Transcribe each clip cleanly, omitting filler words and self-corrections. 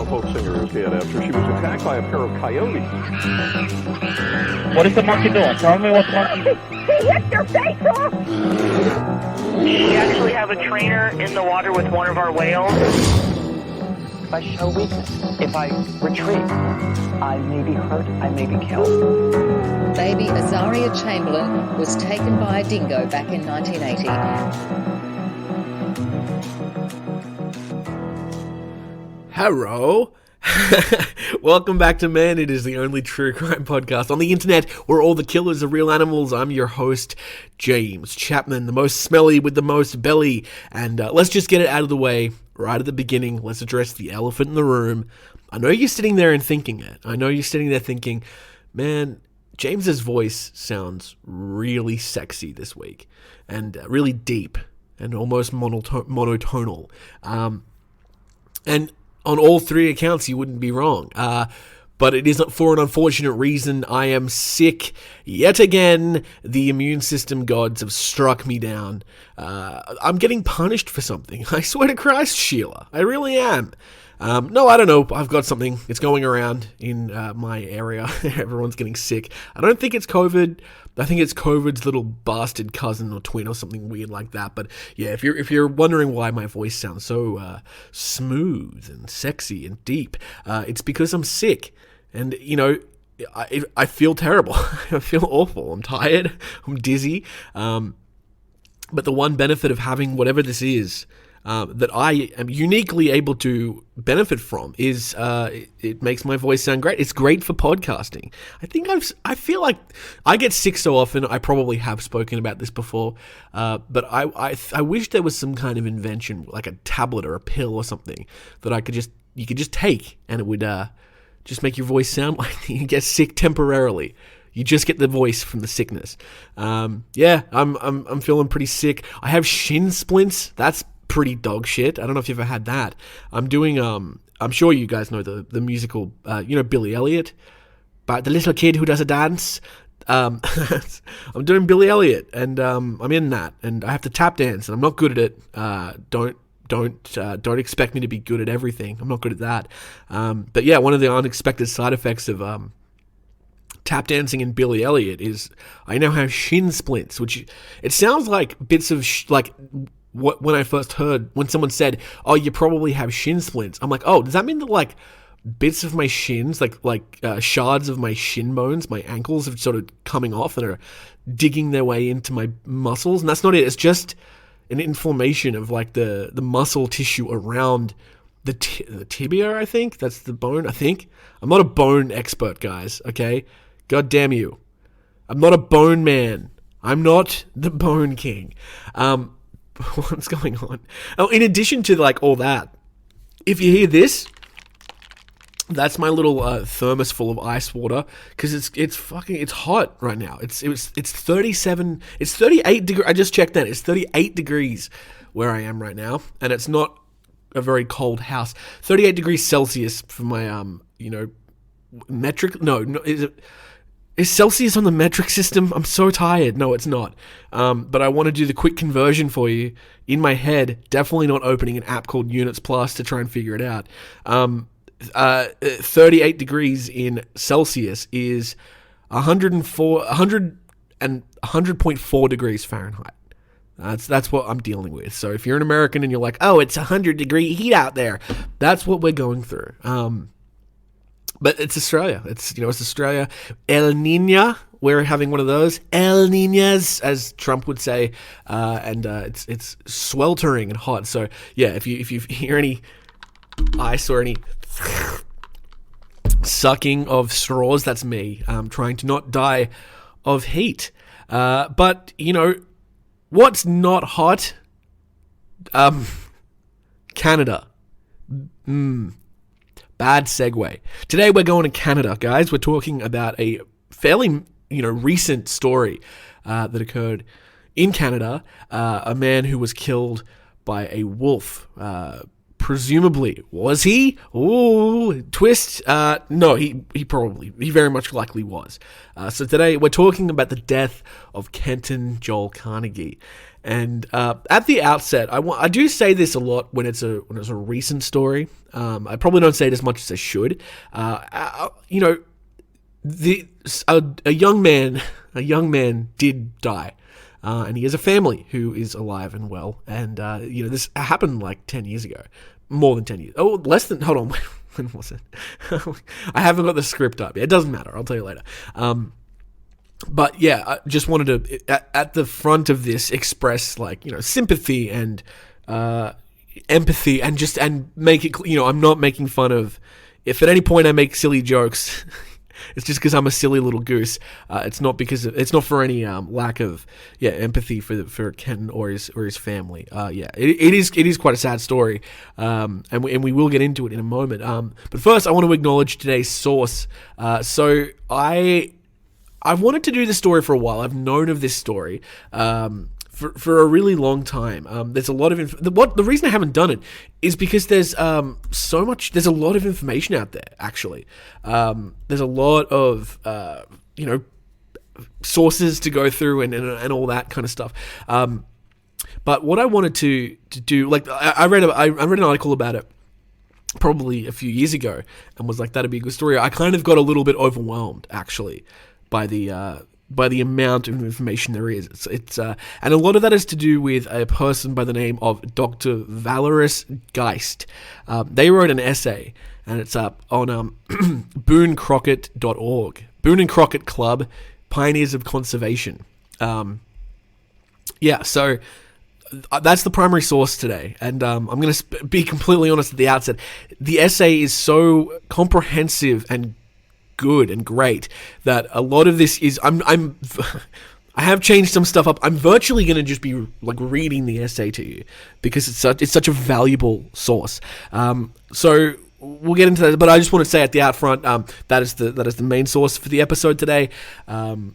female folk singer is dead after she was attacked by a pair of coyotes. What is the monkey doing? Tell me what the monkey... He hit your face off! We actually have a trainer in the water with one of our whales. If I show weakness, if I retreat, I may be hurt, I may be killed. Baby Azaria Chamberlain was taken by a dingo back in 1980. Hello. Welcome back to Man. It is the only true crime podcast on the internet where all the killers are real animals. I'm your host, James Chapman, the most smelly with the most belly. And let's just get it out of the way right at the beginning. Let's address the elephant in the room. I know you're sitting there and thinking it. I know you're sitting there thinking, man, James's voice sounds really sexy this week and really deep and almost monotonal. And on all three accounts, you wouldn't be wrong. But it isn't for an unfortunate reason. I am sick yet again. The immune system gods have struck me down. I'm getting punished for something. I swear to Christ, Sheila. I really am. No, I don't know. I've got something. It's going around in my area. Everyone's getting sick. I don't think it's COVID. I think it's COVID's little bastard cousin or twin or something weird like that. But yeah, if you're wondering why my voice sounds so smooth and sexy and deep, it's because I'm sick. And, you know, I feel terrible. I feel awful. I'm tired. I'm dizzy. But the one benefit of having whatever this is that I am uniquely able to benefit from is it makes my voice sound great. It's great for podcasting. I feel like I get sick so often. I probably have spoken about this before, but I wish there was some kind of invention, like a tablet or a pill or something that you could just take, and it would just make your voice sound like you get sick temporarily. You just get the voice from the sickness. Yeah, I'm feeling pretty sick. I have shin splints. That's pretty dog shit. I don't know if you've ever had that. I'm doing I'm sure you guys know the musical Billy Elliot, but the little kid who does a dance. I'm doing Billy Elliot, and I'm in that, and I have to tap dance, and I'm not good at it. Don't expect me to be good at everything. I'm not good at that. But yeah, one of the unexpected side effects of tap dancing in Billy Elliot is I now have shin splints, which it sounds like bits of when I first heard, when someone said, oh, you probably have shin splints, I'm like, oh, does that mean that like bits of my shins, like shards of my shin bones, my ankles are sort of coming off and are digging their way into my muscles? And that's not it. It's just an inflammation of like the muscle tissue around the tibia, I think. That's the bone, I think. I'm not a bone expert, guys, okay? God damn you. I'm not a bone man. I'm not the bone king. What's going on? Oh, in addition to like all that, if you hear this, that's my little thermos full of ice water, because it's hot right now. It's 37, it's 38 degrees. I just checked that. It's 38 degrees where I am right now, and it's not a very cold house. 38 degrees Celsius for my metric. No, is Celsius on the metric system? I'm so tired. No, it's not. But I want to do the quick conversion for you in my head. Definitely not opening an app called Units Plus to try and figure it out. 38 degrees in Celsius is 100.4 degrees Fahrenheit. That's what I'm dealing with. So if you're an American and you're like, oh, it's 100-degree heat out there, that's what we're going through. But it's Australia. It's Australia. El Niño. We're having one of those El Niñas, as Trump would say, and it's sweltering and hot. So yeah, if you hear any ice or any sucking of straws, that's me. Trying to not die of heat. But what's not hot? Canada. Bad segue. Today we're going to Canada, guys. We're talking about a fairly, recent story that occurred in Canada. A man who was killed by a wolf. Presumably, was he? Ooh, twist. No, he very much likely was. So today we're talking about the death of Kenton Joel Carnegie. And at the outset, I do say this a lot when it's a recent story. I probably don't say it as much as I should. A young man did die, and he has a family who is alive and well. And this happened like 10 years ago, more than 10 years. Oh, less than. Hold on, when was it? I haven't got the script up yet. It doesn't matter. I'll tell you later. But yeah, I just wanted to, at the front of this, express sympathy and empathy, and make it. I'm not making fun of. If at any point I make silly jokes, it's just because I'm a silly little goose. It's not it's not for any lack of empathy for Kenton or his family. It is quite a sad story, and we will get into it in a moment. But first, I want to acknowledge today's source. So I've wanted to do this story for a while. I've known of this story for a really long time. There's a lot of the reason I haven't done it is because there's there's a lot of information out there. Actually, there's a lot of sources to go through and all that kind of stuff. But what I wanted to do, I read an article about it probably a few years ago and was like, that'd be a good story. I kind of got a little bit overwhelmed actually by the amount of information there is. It's and a lot of that is to do with a person by the name of Dr. Valeris Geist. They wrote an essay, and it's up on BooneCrockett.org. Boone and Crockett Club, Pioneers of Conservation. So that's the primary source today, and I'm going to be completely honest at the outset. The essay is so comprehensive and good and great that a lot of this is I have changed some stuff up. I'm virtually going to just be reading the essay to you because it's such a valuable source. So we'll get into that, but I just want to say at the out front that is the main source for the episode today. And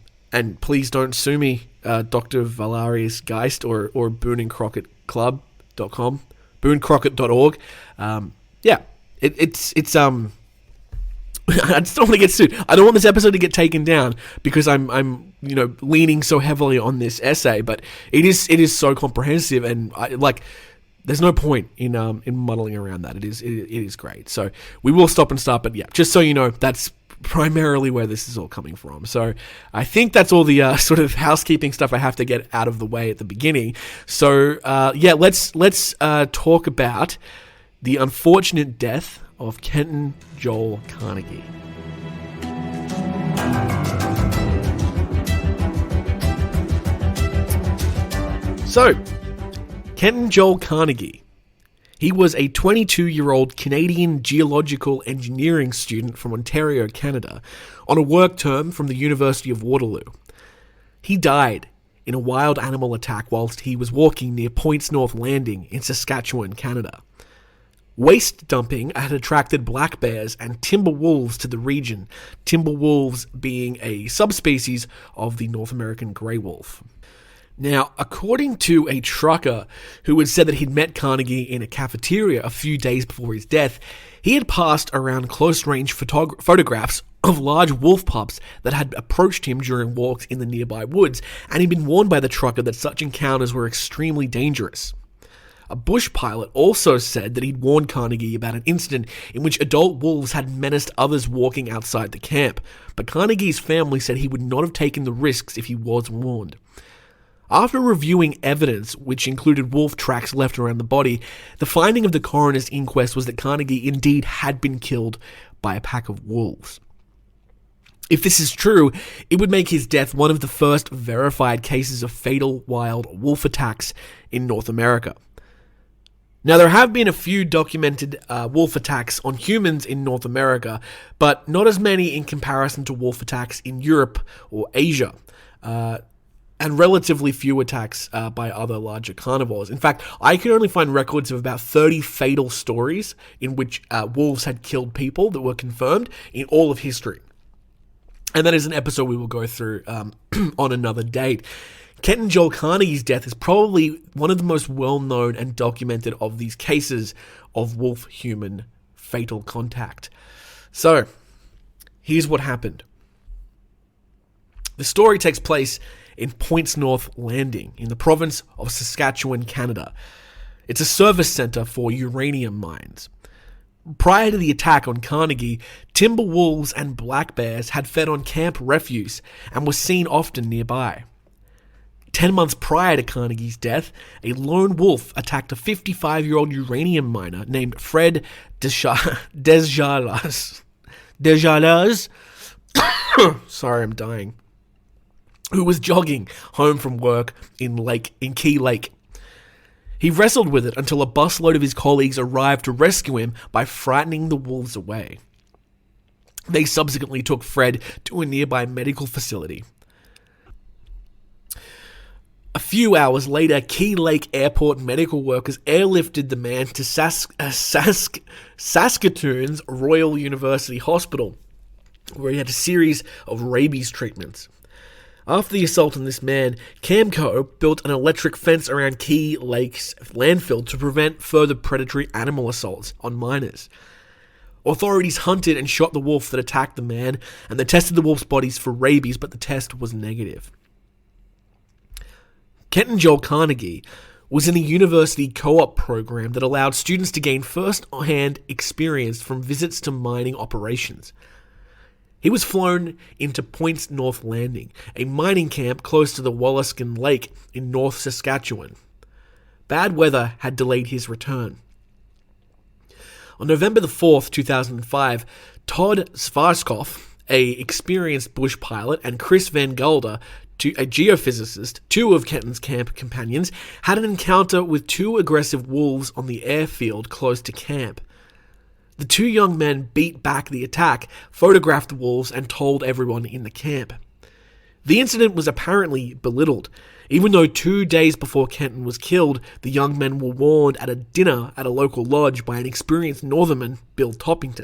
please don't sue me, Dr. Valeris Geist or BooneandCrockettClub.com, BooneCrockett.org. It's I just don't want to get sued. I don't want this episode to get taken down because I'm leaning so heavily on this essay, but it is so comprehensive, and there's no point in muddling around that. It is great. So we will stop and start, but just so you know, that's primarily where this is all coming from. So I think that's all the sort of housekeeping stuff I have to get out of the way at the beginning. So let's talk about the unfortunate death of Kenton Joel Carnegie. So, Kenton Joel Carnegie. He was a 22-year-old Canadian geological engineering student from Ontario, Canada, on a work term from the University of Waterloo. He died in a wild animal attack whilst he was walking near Points North Landing in Saskatchewan, Canada. Waste dumping had attracted black bears and timber wolves to the region, timber wolves being a subspecies of the North American grey wolf. Now, according to a trucker who had said that he'd met Carnegie in a cafeteria a few days before his death, he had passed around close-range photographs of large wolf pups that had approached him during walks in the nearby woods, and he'd been warned by the trucker that such encounters were extremely dangerous. A bush pilot also said that he'd warned Carnegie about an incident in which adult wolves had menaced others walking outside the camp, but Carnegie's family said he would not have taken the risks if he was warned. After reviewing evidence, which included wolf tracks left around the body, the finding of the coroner's inquest was that Carnegie indeed had been killed by a pack of wolves. If this is true, it would make his death one of the first verified cases of fatal wild wolf attacks in North America. Now, there have been a few documented wolf attacks on humans in North America, but not as many in comparison to wolf attacks in Europe or Asia, and relatively few attacks by other larger carnivores. In fact, I could only find records of about 30 fatal stories in which wolves had killed people that were confirmed in all of history. And that is an episode we will go through on another date. Kenton Joel Carnegie's death is probably one of the most well-known and documented of these cases of wolf-human fatal contact. So, here's what happened. The story takes place in Points North Landing in the province of Saskatchewan, Canada. It's a service centre for uranium mines. Prior to the attack on Carnegie, timber wolves and black bears had fed on camp refuse and were seen often nearby. 10 months prior to Carnegie's death, a lone wolf attacked a 55-year-old uranium miner named Fred Desjardins. Sorry, I'm dying. Who was jogging home from work in Key Lake. He wrestled with it until a busload of his colleagues arrived to rescue him by frightening the wolves away. They subsequently took Fred to a nearby medical facility. A few hours later, Key Lake Airport medical workers airlifted the man to Saskatoon's Royal University Hospital, where he had a series of rabies treatments. After the assault on this man, Camco built an electric fence around Key Lake's landfill to prevent further predatory animal assaults on miners. Authorities hunted and shot the wolf that attacked the man, and they tested the wolf's bodies for rabies, but the test was negative. Kenton Joel Carnegie was in a university co-op program that allowed students to gain first-hand experience from visits to mining operations. He was flown into Points North Landing, a mining camp close to the Wollaston Lake in North Saskatchewan. Bad weather had delayed his return. On November the 4th, 2005, Todd Svarskov, a experienced bush pilot, and Chris Van Gelder, a geophysicist, two of Kenton's camp companions, had an encounter with two aggressive wolves on the airfield close to camp. The two young men beat back the attack, photographed the wolves, and told everyone in the camp. The incident was apparently belittled, even though 2 days before Kenton was killed, the young men were warned at a dinner at a local lodge by an experienced Northernman, Bill Topping,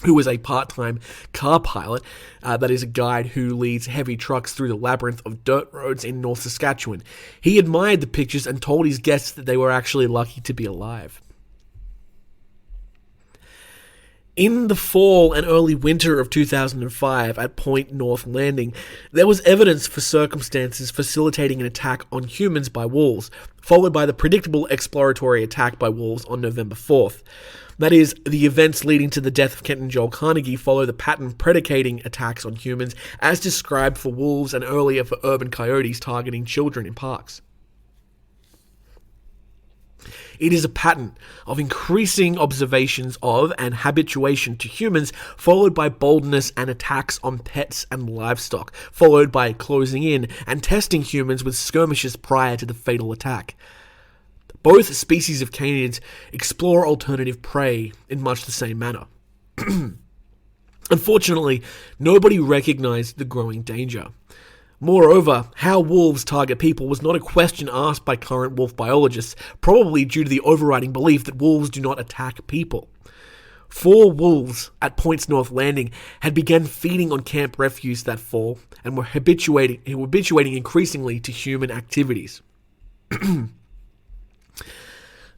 who was a part-time car pilot, that is a guide who leads heavy trucks through the labyrinth of dirt roads in North Saskatchewan. He admired the pictures and told his guests that they were actually lucky to be alive. In the fall and early winter of 2005 at Point North Landing, there was evidence for circumstances facilitating an attack on humans by wolves, followed by the predictable exploratory attack by wolves on November 4th. That is, the events leading to the death of Kenton Joel Carnegie follow the pattern predicating attacks on humans as described for wolves and earlier for urban coyotes targeting children in parks. It is a pattern of increasing observations of and habituation to humans, followed by boldness and attacks on pets and livestock, followed by closing in and testing humans with skirmishes prior to the fatal attack. Both species of canids explore alternative prey in much the same manner. Unfortunately, nobody recognized the growing danger. Moreover, how wolves target people was not a question asked by current wolf biologists, probably due to the overriding belief that wolves do not attack people. 4 wolves at Points North Landing had begun feeding on camp refuse that fall and were habituating increasingly to human activities.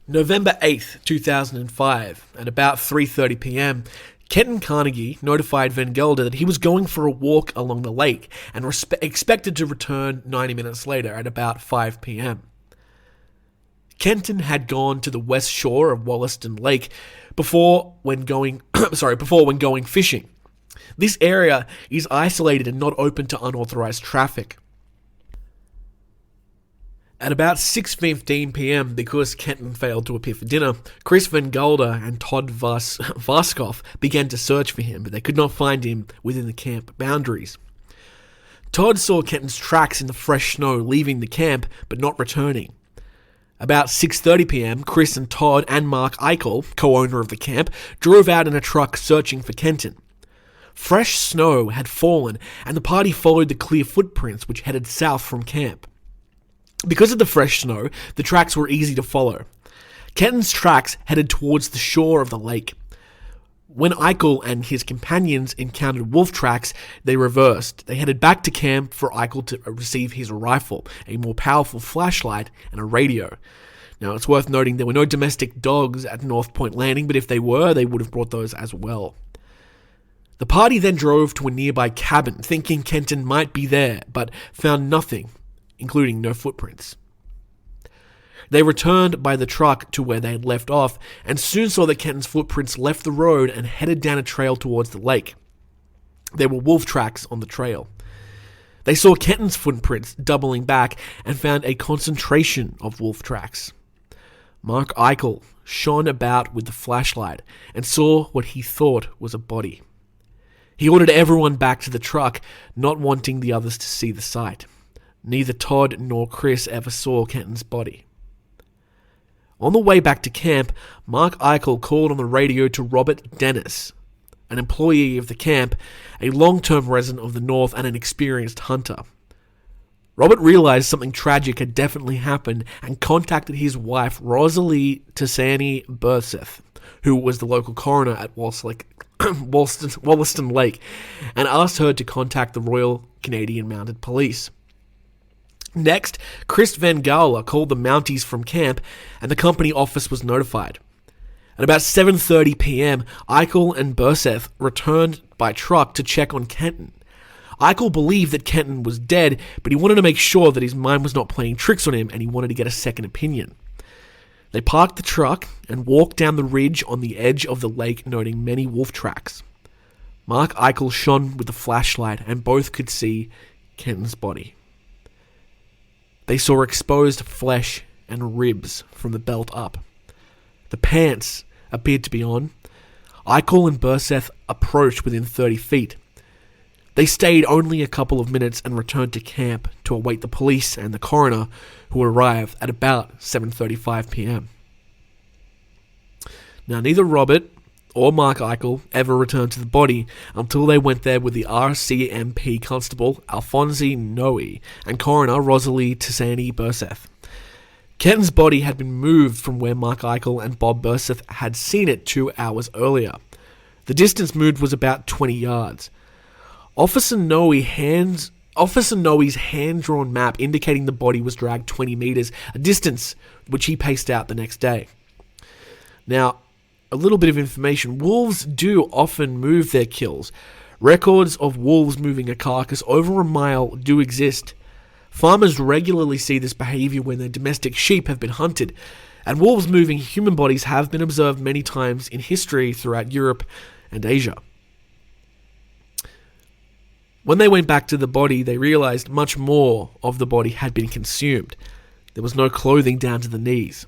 November 8th, 2005, at about 3:30 p.m., Kenton Carnegie notified Van Gelder that he was going for a walk along the lake and expected to return 90 minutes later at about 5 p.m. Kenton had gone to the west shore of Wollaston Lake before when going fishing. This area is isolated and not open to unauthorized traffic. At about 6:15 p.m., because Kenton failed to appear for dinner, Chris Van Gelder and Todd Varskov began to search for him, but they could not find him within the camp boundaries. Todd saw Kenton's tracks in the fresh snow leaving the camp, but not returning. About 6:30 p.m., Chris and Todd and Mark Eichel, co-owner of the camp, drove out in a truck searching for Kenton. Fresh snow had fallen, and the party followed the clear footprints which headed south from camp. Because of the fresh snow, the tracks were easy to follow. Kenton's tracks headed towards the shore of the lake. When Eichel and his companions encountered wolf tracks, they reversed. They headed back to camp for Eichel to receive his rifle, a more powerful flashlight, and a radio. Now, it's worth noting there were no domestic dogs at North Point Landing, but if they were, they would have brought those as well. The party then drove to a nearby cabin, thinking Kenton might be there, but found nothing, including no footprints. They returned by the truck to where they had left off, and soon saw that Kenton's footprints left the road and headed down a trail towards the lake. There were wolf tracks on the trail. They saw Kenton's footprints doubling back and found a concentration of wolf tracks. Mark Eichel shone about with the flashlight and saw what he thought was a body. He ordered everyone back to the truck, not wanting the others to see the sight. Neither Todd nor Chris ever saw Kenton's body. On the way back to camp, Mark Eichel called on the radio to Robert Dennis, an employee of the camp, a long-term resident of the North and an experienced hunter. Robert realized something tragic had definitely happened and contacted his wife, Rosalie Tassani Burseth, who was the local coroner at Wollaston Lake, and asked her to contact the Royal Canadian Mounted Police. Next, Chris Van Gowler called the Mounties from camp, and the company office was notified. At about 7:30 p.m., Eichel and Burseth returned by truck to check on Kenton. Eichel believed that Kenton was dead, but he wanted to make sure that his mind was not playing tricks on him, and he wanted to get a second opinion. They parked the truck and walked down the ridge on the edge of the lake, noting many wolf tracks. Mark Eichel shone with the flashlight, and both could see Kenton's body. They saw exposed flesh and ribs from the belt up. The pants appeared to be on. Eichel and Burseth approached within 30 feet. They stayed only a couple of minutes and returned to camp to await the police and the coroner, who arrived at about 7:35 p.m. Now, neither Robert or Mark Eichel ever returned to the body until they went there with the RCMP constable Alphonse Noe and coroner Rosalie Tassani Burseth. Kenton's body had been moved from where Mark Eichel and Bob Burseth had seen it 2 hours earlier. The distance moved was about 20 yards. Officer Noe's hand-drawn map indicating the body was dragged 20 meters, a distance which he paced out the next day. Now, a little bit of information. Wolves do often move their kills. Records of wolves moving a carcass over a mile do exist. Farmers regularly see this behavior when their domestic sheep have been hunted, and wolves moving human bodies have been observed many times in history throughout Europe and Asia. When they went back to the body, they realized much more of the body had been consumed. There was no clothing down to the knees.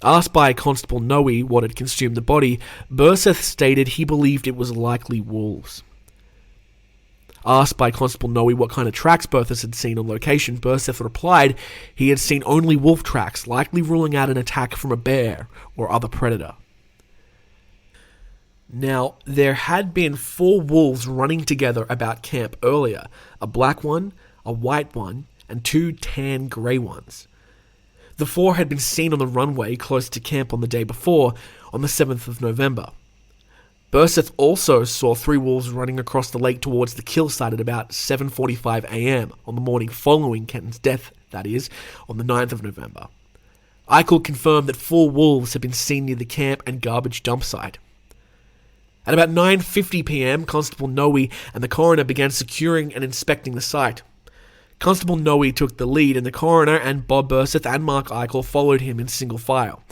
Asked by Constable Noe what had consumed the body, Burseth stated he believed it was likely wolves. Asked by Constable Noe what kind of tracks Burseth had seen on location, Burseth replied he had seen only wolf tracks, likely ruling out an attack from a bear or other predator. Now, there had been 4 wolves running together about camp earlier, a black one, a white one, and 2 tan grey ones. The 4 had been seen on the runway close to camp on the day before, on the 7th of November. Burseth also saw 3 wolves running across the lake towards the kill site at about 7:45 a.m. on the morning following Kenton's death, that is, on the 9th of November. Eichel confirmed that 4 wolves had been seen near the camp and garbage dump site. At about 9:50 p.m., Constable Noe and the coroner began securing and inspecting the site. Constable Noe took the lead, and the coroner and Bob Burseth and Mark Eichel followed him in single file.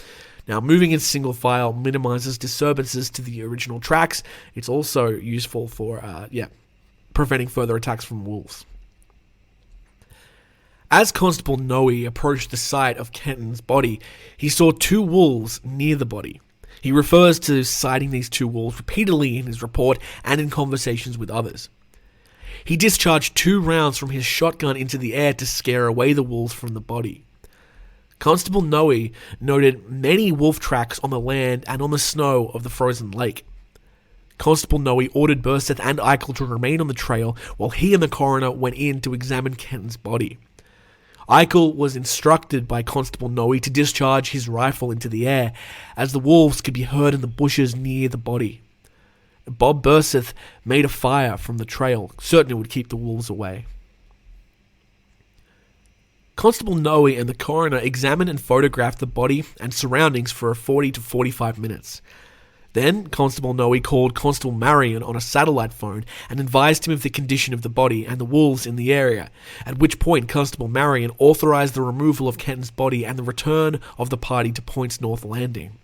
Now, moving in single file minimizes disturbances to the original tracks. It's also useful for, preventing further attacks from wolves. As Constable Noe approached the site of Kenton's body, he saw 2 wolves near the body. He refers to sighting these 2 wolves repeatedly in his report and in conversations with others. He discharged 2 rounds from his shotgun into the air to scare away the wolves from the body. Constable Noe noted many wolf tracks on the land and on the snow of the frozen lake. Constable Noe ordered Burseth and Eichel to remain on the trail while he and the coroner went in to examine Kenton's body. Eichel was instructed by Constable Noe to discharge his rifle into the air, as the wolves could be heard in the bushes near the body. Bob Burseth made a fire from the trail, certain it would keep the wolves away. Constable Noe and the coroner examined and photographed the body and surroundings for 40 to 45 minutes. Then, Constable Noe called Constable Marion on a satellite phone and advised him of the condition of the body and the wolves in the area, at which point Constable Marion authorised the removal of Kenton's body and the return of the party to Points North Landing.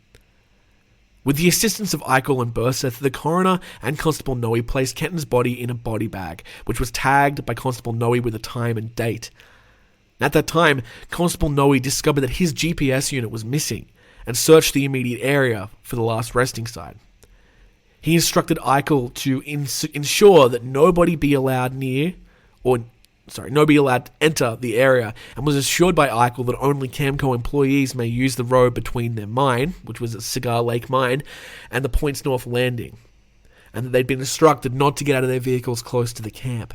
With the assistance of Eichel and Burseth, the coroner and Constable Noe placed Kenton's body in a body bag, which was tagged by Constable Noe with a time and date. At that time, Constable Noe discovered that his GPS unit was missing, and searched the immediate area for the last resting site. He instructed Eichel to ensure that nobody be allowed to enter the area, and was assured by Eichel that only Camco employees may use the road between their mine, which was at Cigar Lake Mine, and the Points North Landing, and that they'd been instructed not to get out of their vehicles close to the camp.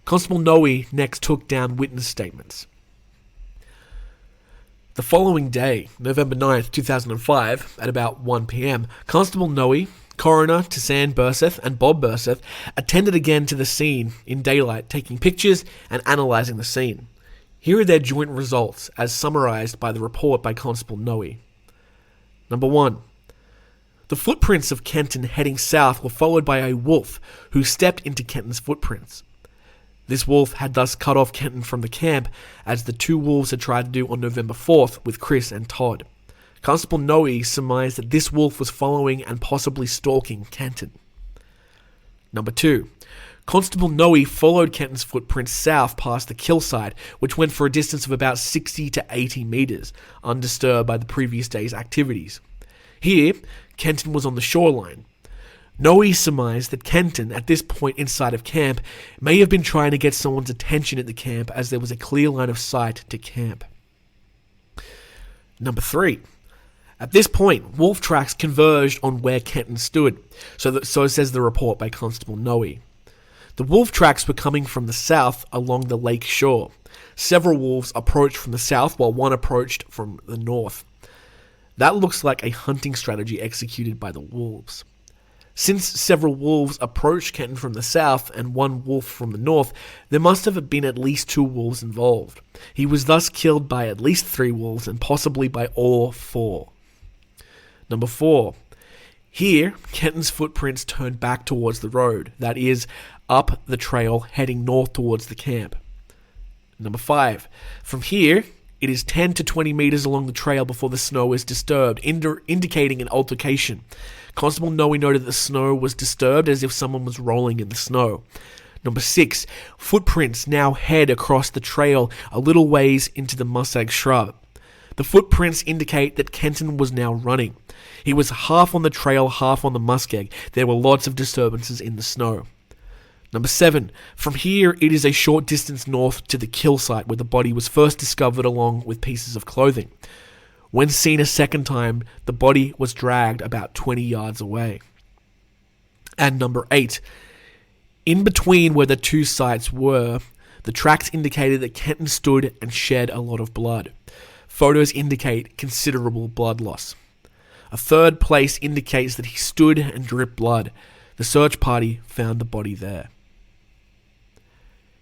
Constable Noe next took down witness statements. The following day, November 9th, 2005, at about 1 p.m, Constable Noe, Coroner Tassan Burseth, and Bob Burseth attended again to the scene in daylight, taking pictures and analysing the scene. Here are their joint results, as summarised by the report by Constable Noe. Number 1. The footprints of Kenton heading south were followed by a wolf who stepped into Kenton's footprints. This wolf had thus cut off Kenton from the camp, as the two wolves had tried to do on November 4th with Chris and Todd. Constable Noe surmised that this wolf was following and possibly stalking Kenton. Number 2. Constable Noe followed Kenton's footprints south past the kill site, which went for a distance of about 60 to 80 metres, undisturbed by the previous day's activities. Here, Kenton was on the shoreline. Noe surmised that Kenton, at this point inside of camp, may have been trying to get someone's attention at the camp, as there was a clear line of sight to camp. Number 3. At this point, wolf tracks converged on where Kenton stood, so says the report by Constable Noe. The wolf tracks were coming from the south along the lake shore. Several wolves approached from the south, while one approached from the north. That looks like a hunting strategy executed by the wolves. Since several wolves approached Kenton from the south and one wolf from the north, there must have been at least 2 wolves involved. He was thus killed by at least 3 wolves and possibly by all 4. Number 4. Here, Kenton's footprints turned back towards the road, that is, up the trail heading north towards the camp. Number 5. From here, it is 10 to 20 metres along the trail before the snow is disturbed, indicating an altercation. Constable Noe noted that the snow was disturbed as if someone was rolling in the snow. Number 6. Footprints now head across the trail a little ways into the muskeg shrub. The footprints indicate that Kenton was now running. He was half on the trail, half on the muskeg. There were lots of disturbances in the snow. Number 7. From here, it is a short distance north to the kill site where the body was first discovered along with pieces of clothing. When seen a second time, the body was dragged about 20 yards away. And number 8. In between where the two sites were, the tracks indicated that Kenton stood and shed a lot of blood. Photos indicate considerable blood loss. A third place indicates that he stood and dripped blood. The search party found the body there.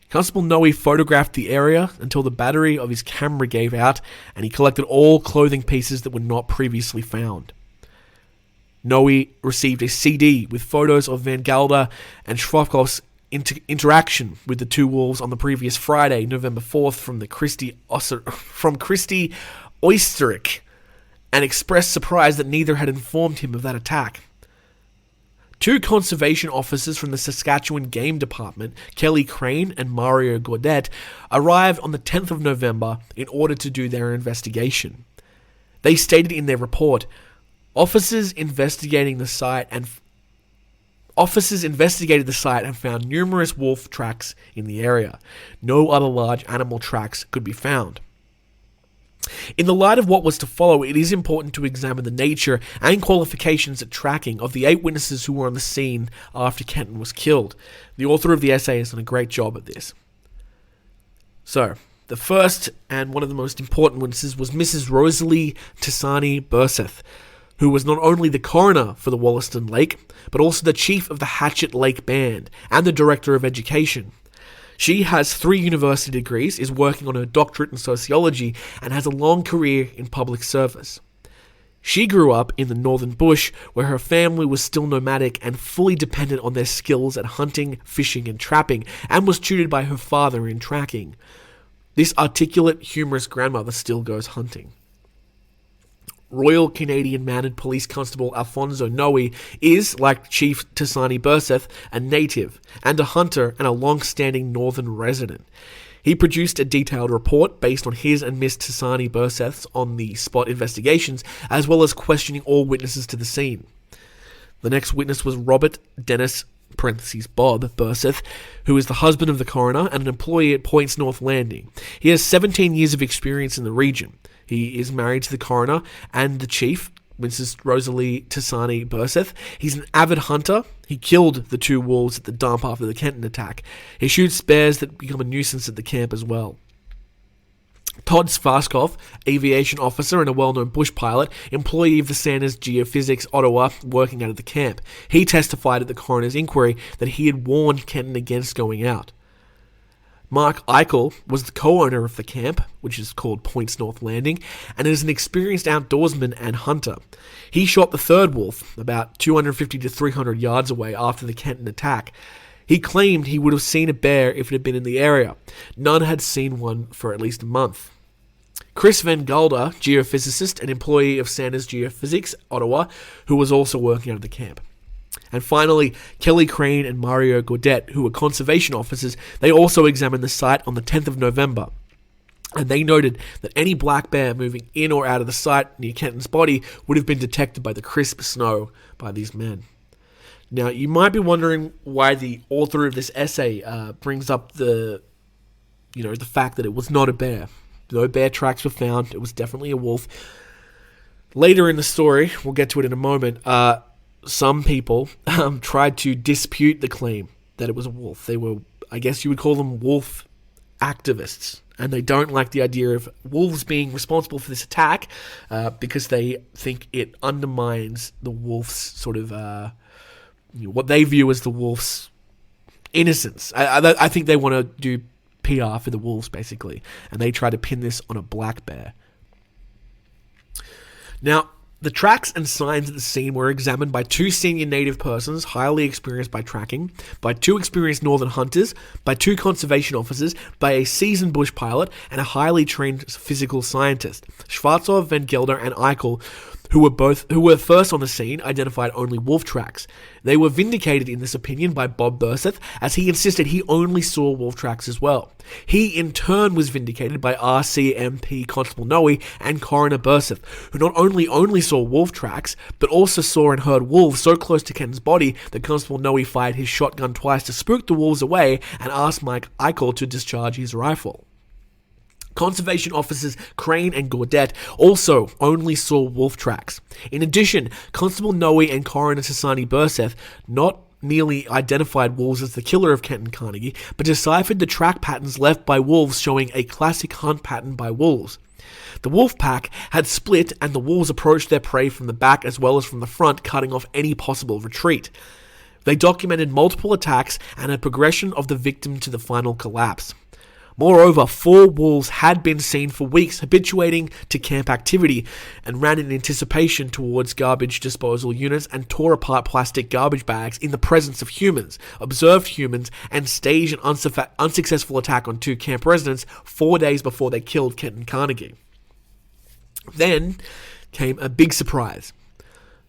Constable Noe photographed the area until the battery of his camera gave out, and he collected all clothing pieces that were not previously found. Noe received a CD with photos of Van Gelder and Schwafkoff's interaction with the two wolves on the previous Friday, November 4th, from Christy Oysterich, and expressed surprise that neither had informed him of that attack. 2 conservation officers from the Saskatchewan Game Department, Kelly Crane and Mario Gaudet, arrived on the 10th of November in order to do their investigation. They stated in their report, officers investigated the site and found numerous wolf tracks in the area. No other large animal tracks could be found. In the light of what was to follow, it is important to examine the nature and qualifications at tracking of the 8 witnesses who were on the scene after Kenton was killed. The author of the essay has done a great job at this. So, the first and one of the most important witnesses was Mrs. Rosalie Tassani Burseth, who was not only the coroner for the Wollaston Lake, but also the chief of the Hatchet Lake Band and the director of education. She has 3 university degrees, is working on her doctorate in sociology, and has a long career in public service. She grew up in the northern bush where her family was still nomadic and fully dependent on their skills at hunting, fishing, and trapping, and was tutored by her father in tracking. This articulate, humorous grandmother still goes hunting. Royal Canadian Mounted Police Constable Alfonso Noe is, like Chief Tasani Burseth, a native and a hunter and a long-standing northern resident. He produced a detailed report based on his and Miss Tasani Burseth's on-the-spot investigations, as well as questioning all witnesses to the scene. The next witness was Robert Dennis Bob Burseth, who is the husband of the coroner and an employee at Points North Landing. He has 17 years of experience in the region. He is married to the coroner and the chief, Mrs. Rosalie Tasani Burseth. He's an avid hunter. He killed the 2 wolves at the dump after the Kenton attack. He shoots bears that become a nuisance at the camp as well. Todd Svarskov, aviation officer and a well-known bush pilot, employee of the Sanders Geophysics Ottawa, working out of the camp. He testified at the coroner's inquiry that he had warned Kenton against going out. Mark Eichel was the co-owner of the camp, which is called Points North Landing, and is an experienced outdoorsman and hunter. He shot the 3rd wolf about 250 to 300 yards away after the Kenton attack. He claimed he would have seen a bear if it had been in the area. None had seen one for at least a month. Chris Van Gulder, geophysicist and employee of Sanders Geophysics, Ottawa, who was also working out of the camp. And finally, Kelly Crane and Mario Gaudet, who were conservation officers, they also examined the site on the 10th of November. And they noted that any black bear moving in or out of the site near Kenton's body would have been detected by the crisp snow by these men. Now, you might be wondering why the author of this essay brings up the fact that it was not a bear. No bear tracks were found. It was definitely a wolf. Later in the story, we'll get to it in a moment, some people tried to dispute the claim that it was a wolf. They were, I guess you would call them wolf activists, and they don't like the idea of wolves being responsible for this attack because they think it undermines the wolf's sort of what they view as the wolf's innocence. I think they want to do PR for the wolves, basically, and they try to pin this on a black bear. Now, the tracks and signs at the scene were examined by 2 senior native persons highly experienced by tracking, by 2 experienced northern hunters, by 2 conservation officers, by a seasoned bush pilot, and a highly trained physical scientist. Schwarzov, Van Gelder, and Eichel, who were first on the scene, identified only wolf tracks. They were vindicated in this opinion by Bob Burseth, as he insisted he only saw wolf tracks as well. He in turn was vindicated by RCMP Constable Noe and Coroner Burseth, who not only saw wolf tracks, but also saw and heard wolves so close to Kenton's body that Constable Noe fired his shotgun twice to spook the wolves away and asked Mike Eichel to discharge his rifle. Conservation officers Crane and Gaudet also only saw wolf tracks. In addition, Constable Noe and Coroner Tasani Burseth not merely identified wolves as the killer of Kenton Carnegie, but deciphered the track patterns left by wolves, showing a classic hunt pattern by wolves. The wolf pack had split, and the wolves approached their prey from the back as well as from the front, cutting off any possible retreat. They documented multiple attacks and a progression of the victim to the final collapse. Moreover, 4 wolves had been seen for weeks habituating to camp activity and ran in anticipation towards garbage disposal units and tore apart plastic garbage bags in the presence of humans, observed humans, and staged an unsuccessful attack on 2 camp residents 4 days before they killed Kenton Carnegie. Then came a big surprise.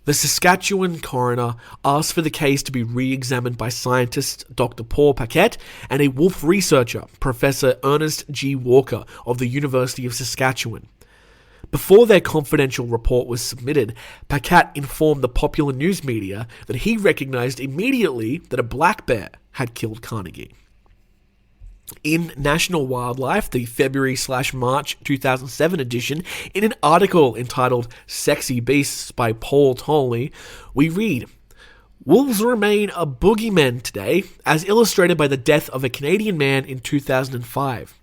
The Saskatchewan coroner asked for the case to be re-examined by scientist Dr. Paul Paquette and a wolf researcher, Professor Ernest G. Walker of the University of Saskatchewan. Before their confidential report was submitted, Paquette informed the popular news media that he recognized immediately that a black bear had killed Carnegie. In National Wildlife, the February/March 2007 edition, in an article entitled Sexy Beasts by Paul Tolley, we read, "Wolves remain a boogeyman today, as illustrated by the death of a Canadian man in 2005.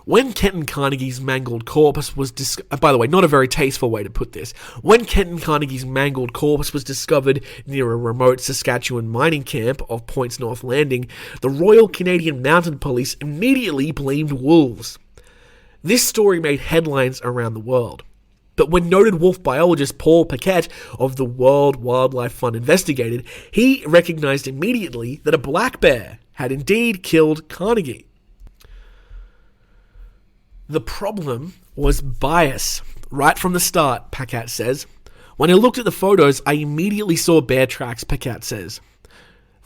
When Kenton Carnegie's mangled corpse was by the way, not a very tasteful way to put this. When Kenton Carnegie's mangled corpse was discovered near a remote Saskatchewan mining camp of Points North Landing, the Royal Canadian Mounted Police immediately blamed wolves. This story made headlines around the world. But when noted wolf biologist Paul Paquette of the World Wildlife Fund investigated, he recognized immediately that a black bear had indeed killed Carnegie. The problem was bias. Right from the start, Paquette says. When I looked at the photos, I immediately saw bear tracks, Paquette says.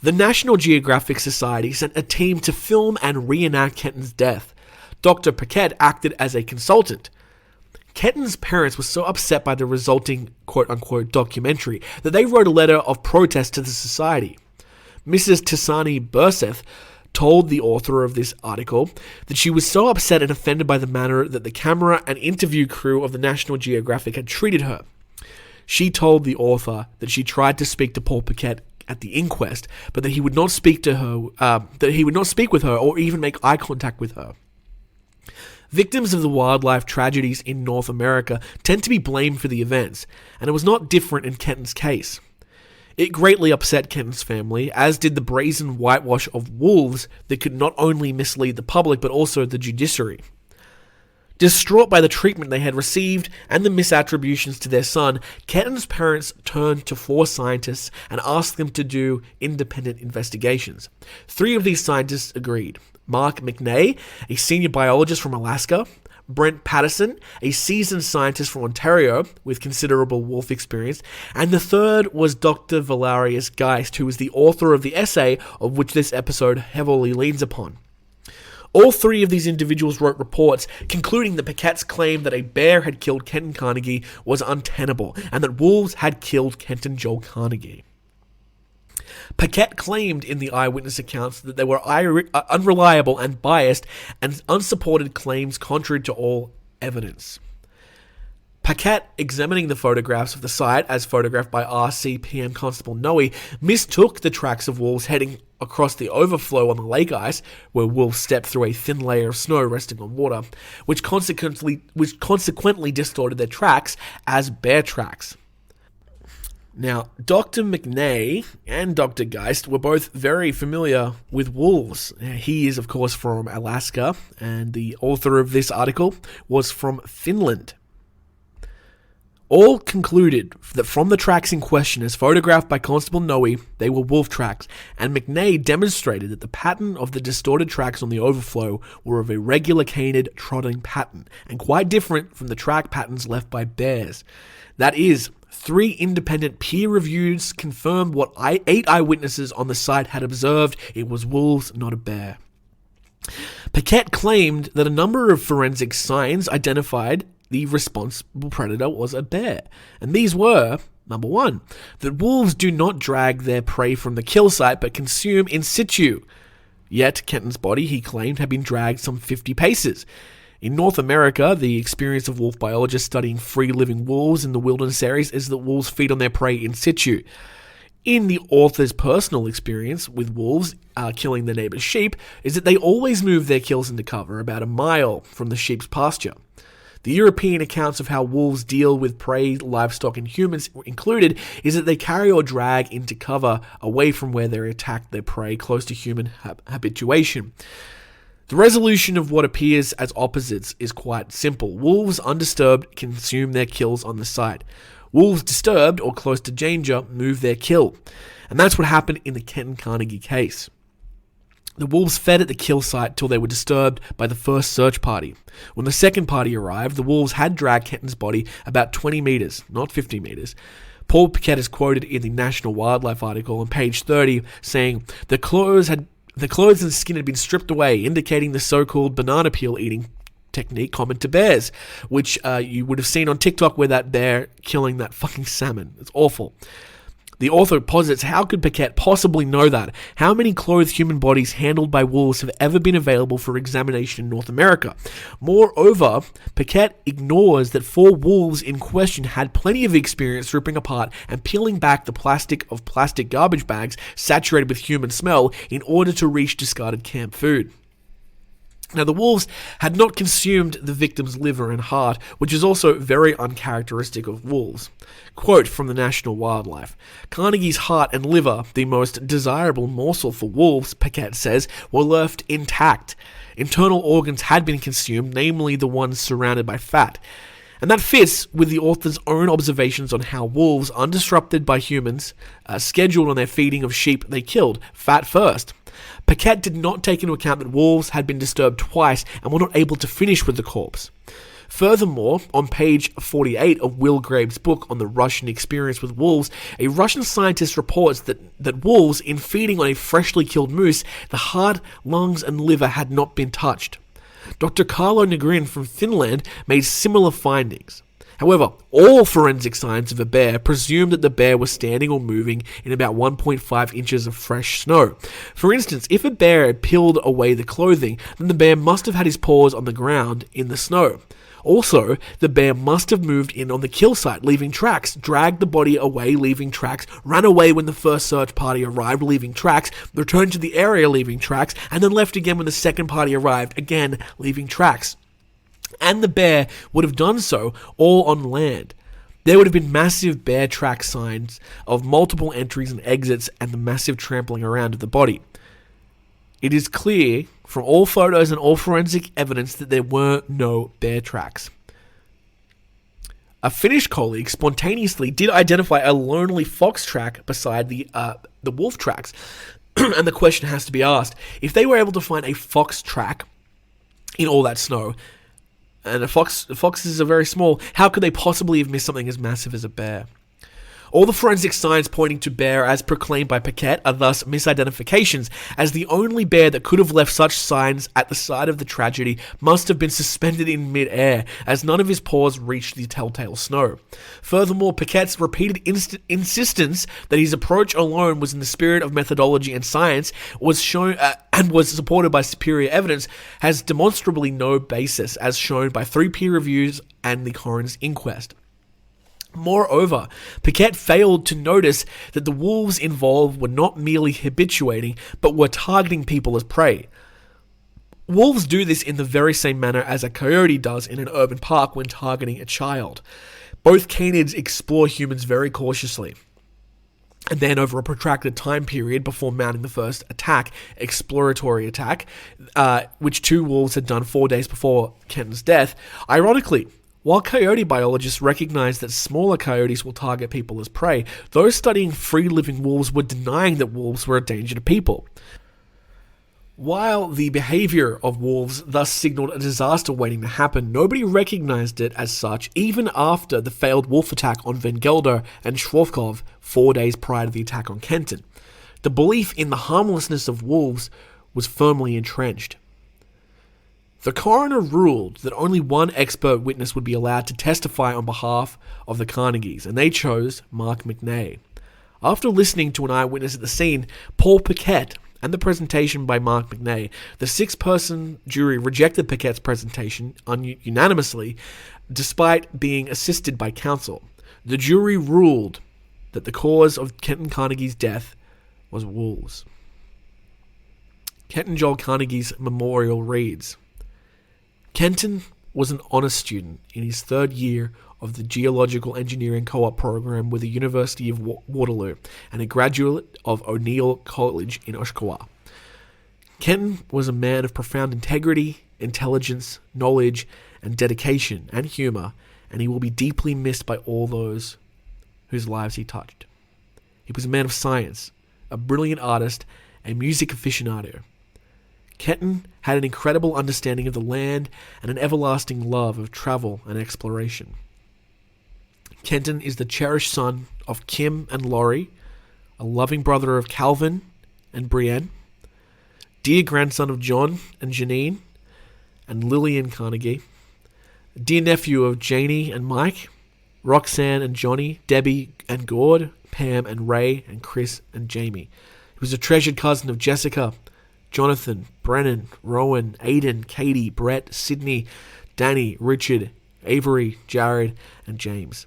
The National Geographic Society sent a team to film and reenact Kenton's death. Dr. Paquette acted as a consultant. Kenton's parents were so upset by the resulting quote-unquote documentary that they wrote a letter of protest to the society. Mrs. Tisani Burseth told the author of this article that she was so upset and offended by the manner that the camera and interview crew of the National Geographic had treated her. She told the author that she tried to speak to Paul Paquette at the inquest, but that he would not speak to her, with her or even make eye contact with her. Victims of the wildlife tragedies in North America tend to be blamed for the events, and it was not different in Kenton's case. It greatly upset Kenton's family, as did the brazen whitewash of wolves that could not only mislead the public but also the judiciary. Distraught by the treatment they had received and the misattributions to their son, Kenton's parents turned to 4 scientists and asked them to do independent investigations. 3 of these scientists agreed. Mark McNay, a senior biologist from Alaska, Brent Patterson, a seasoned scientist from Ontario with considerable wolf experience, and the third was Dr. Valerius Geist, who was the author of the essay of which this episode heavily leans upon. All 3 of these individuals wrote reports concluding that Paquette's claim that a bear had killed Kenton Carnegie was untenable and that wolves had killed Kenton Joel Carnegie. Paquette claimed in the eyewitness accounts that they were unreliable and biased and unsupported claims contrary to all evidence. Paquette, examining the photographs of the site as photographed by RCPM Constable Noe, mistook the tracks of wolves heading across the overflow on the lake ice, where wolves stepped through a thin layer of snow resting on water, which consequently distorted their tracks as bear tracks. Now, Dr. McNay and Dr. Geist were both very familiar with wolves. He is, of course, from Alaska, and the author of this article was from Finland. All concluded that from the tracks in question, as photographed by Constable Noe, they were wolf tracks, and McNay demonstrated that the pattern of the distorted tracks on the overflow were of a regular canid trotting pattern, and quite different from the track patterns left by bears. That is, 3 independent peer reviews confirmed what 8 eyewitnesses on the site had observed. It was wolves, not a bear. Paquette claimed that a number of forensic signs identified the responsible predator was a bear. And these were, number 1, that wolves do not drag their prey from the kill site but consume in situ. Yet Kenton's body, he claimed, had been dragged some 50 paces. In North America, the experience of wolf biologists studying free-living wolves in the wilderness areas is that wolves feed on their prey in situ. In the author's personal experience with wolves killing their neighbor's sheep is that they always move their kills into cover about a mile from the sheep's pasture. The European accounts of how wolves deal with prey, livestock, and humans included is that they carry or drag into cover away from where they attack their prey, close to human habituation. The resolution of what appears as opposites is quite simple. Wolves undisturbed consume their kills on the site. Wolves disturbed or close to danger move their kill. And that's what happened in the Kenton Carnegie case. The wolves fed at the kill site till they were disturbed by the first search party. When the second party arrived, the wolves had dragged Kenton's body about 20 meters, not 50 meters. Paul Paquette is quoted in the National Wildlife article on page 30 saying, The clothes and skin had been stripped away, indicating the so-called banana peel eating technique common to bears, which you would have seen on TikTok where that bear killing that fucking salmon. It's awful. The author posits, how could Paquette possibly know that? How many clothed human bodies handled by wolves have ever been available for examination in North America? Moreover, Paquette ignores that 4 wolves in question had plenty of experience ripping apart and peeling back the plastic of plastic garbage bags saturated with human smell in order to reach discarded camp food. Now, the wolves had not consumed the victim's liver and heart, which is also very uncharacteristic of wolves. Quote from the National Wildlife, Carnegie's heart and liver, the most desirable morsel for wolves, Paquette says, were left intact. Internal organs had been consumed, namely the ones surrounded by fat. And that fits with the author's own observations on how wolves, undisrupted by humans, scheduled on their feeding of sheep they killed, fat first. Paquette did not take into account that wolves had been disturbed twice and were not able to finish with the corpse. Furthermore, on page 48 of Will Graves' book on the Russian experience with wolves, a Russian scientist reports that wolves, in feeding on a freshly killed moose, the heart, lungs, and liver had not been touched. Dr. Carlo Negrin from Finland made similar findings. However, all forensic signs of a bear presume that the bear was standing or moving in about 1.5 inches of fresh snow. For instance, if a bear had peeled away the clothing, then the bear must have had his paws on the ground in the snow. Also, the bear must have moved in on the kill site, leaving tracks, dragged the body away, leaving tracks, ran away when the first search party arrived, leaving tracks, returned to the area, leaving tracks, and then left again when the second party arrived, again leaving tracks. And the bear would have done so all on land. There would have been massive bear track signs of multiple entries and exits and the massive trampling around of the body. It is clear from all photos and all forensic evidence that there were no bear tracks. A Finnish colleague spontaneously did identify a lonely fox track beside the wolf tracks. And the question has to be asked, if they were able to find a fox track in all that snow, and foxes are very small, how could they possibly have missed something as massive as a bear? All the forensic signs pointing to bear as proclaimed by Paquette are thus misidentifications, as the only bear that could have left such signs at the site of the tragedy must have been suspended in mid-air, as none of his paws reached the telltale snow. Furthermore, Paquette's repeated insistence that his approach alone was in the spirit of methodology and science was shown and was supported by superior evidence has demonstrably no basis, as shown by 3 peer reviews and the coroner's inquest. Moreover, Paquette failed to notice that the wolves involved were not merely habituating, but were targeting people as prey. Wolves do this in the very same manner as a coyote does in an urban park when targeting a child. Both canids explore humans very cautiously. And then over a protracted time period before mounting the first exploratory attack, which 2 wolves had done 4 days before Kenton's death, ironically, while coyote biologists recognize that smaller coyotes will target people as prey, those studying free-living wolves were denying that wolves were a danger to people. While the behavior of wolves thus signaled a disaster waiting to happen, nobody recognized it as such even after the failed wolf attack on Van Gelder and Schwarzkopf 4 days prior to the attack on Kenton. The belief in the harmlessness of wolves was firmly entrenched. The coroner ruled that only one expert witness would be allowed to testify on behalf of the Carnegies, and they chose Mark McNay. After listening to an eyewitness at the scene, Paul Paquette, and the presentation by Mark McNay, the 6-person jury rejected Paquette's presentation unanimously, despite being assisted by counsel. The jury ruled that the cause of Kenton Carnegie's death was wolves. Kenton Joel Carnegie's memorial reads, Kenton was an honours student in his 3rd year of the Geological Engineering Co-op program with the University of Waterloo and a graduate of O'Neill College in Oshawa. Kenton was a man of profound integrity, intelligence, knowledge, and dedication and humour, and he will be deeply missed by all those whose lives he touched. He was a man of science, a brilliant artist, a music aficionado. Kenton had an incredible understanding of the land and an everlasting love of travel and exploration. Kenton is the cherished son of Kim and Laurie, a loving brother of Calvin and Brienne, dear grandson of John and Janine and Lillian Carnegie, dear nephew of Janie and Mike, Roxanne and Johnny, Debbie and Gord, Pam and Ray and Chris and Jamie. He was a treasured cousin of Jessica, Jonathan, Brennan, Rowan, Aidan, Katie, Brett, Sydney, Danny, Richard, Avery, Jared, and James.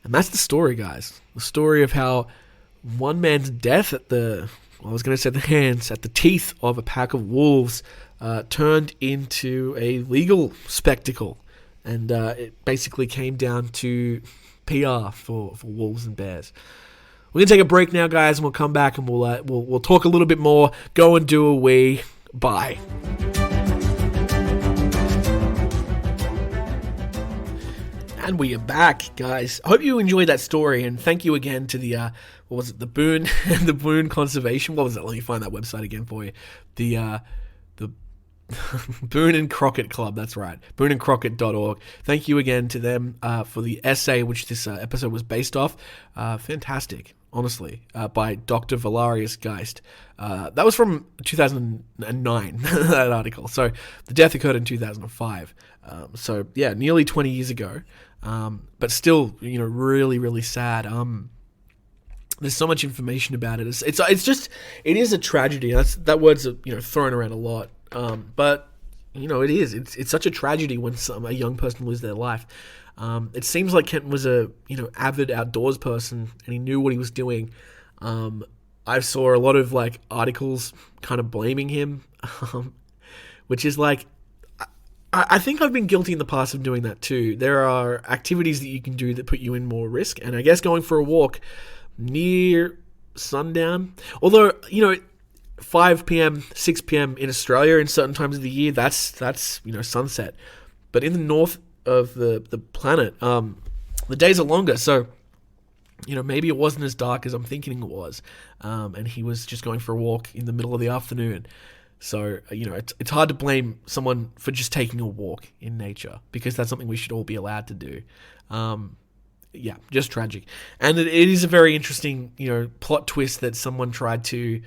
And that's the story, guys. The story of how one man's death at the teeth of a pack of wolves turned into a legal spectacle. And it basically came down to PR for wolves and bears. We're going to take a break now, guys, and we'll come back and we'll talk a little bit more. Go and do a wee. Bye. And we are back, guys. I hope you enjoyed that story, and thank you again to the, what was it, the Boone, the Boone Conservation, what was it, let me find that website again for you, the Boone and Crockett Club, that's right, booneandcrockett.org. Thank you again to them for the essay which this episode was based off. Fantastic, honestly, by Dr. Valerius Geist. That was from 2009, that article. So the death occurred in 2005. So yeah, nearly 20 years ago. But still, really, really sad. There's so much information about it. It is a tragedy. That word's thrown around a lot. But it is. It's such a tragedy when a young person loses their life. It seems like Kenton was a avid outdoors person, and he knew what he was doing. I saw a lot of articles kind of blaming him, which is I think I've been guilty in the past of doing that too. There are activities that you can do that put you in more risk, and I guess going for a walk near sundown, although 5 p.m., 6 p.m. in Australia in certain times of the year, that's sunset. But in the north of the planet, the days are longer, so maybe it wasn't as dark as I'm thinking it was, and he was just going for a walk in the middle of the afternoon. So it's hard to blame someone for just taking a walk in nature, because that's something we should all be allowed to do. Just tragic, and it is a very interesting plot twist that someone tried to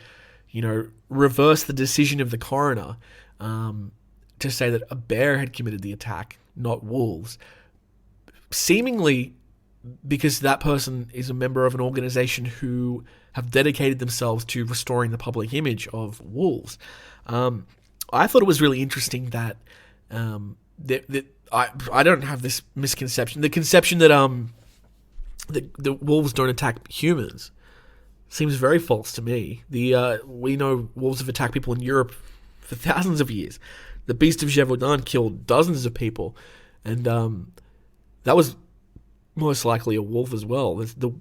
reverse the decision of the coroner to say that a bear had committed the attack, not wolves, seemingly because that person is a member of an organization who have dedicated themselves to restoring the public image of wolves. I thought it was really interesting that I don't have this misconception. The conception that the wolves don't attack humans seems very false to me. We know wolves have attacked people in Europe for thousands of years. The Beast of Gévaudan killed dozens of people, and that was most likely a wolf as well. There's the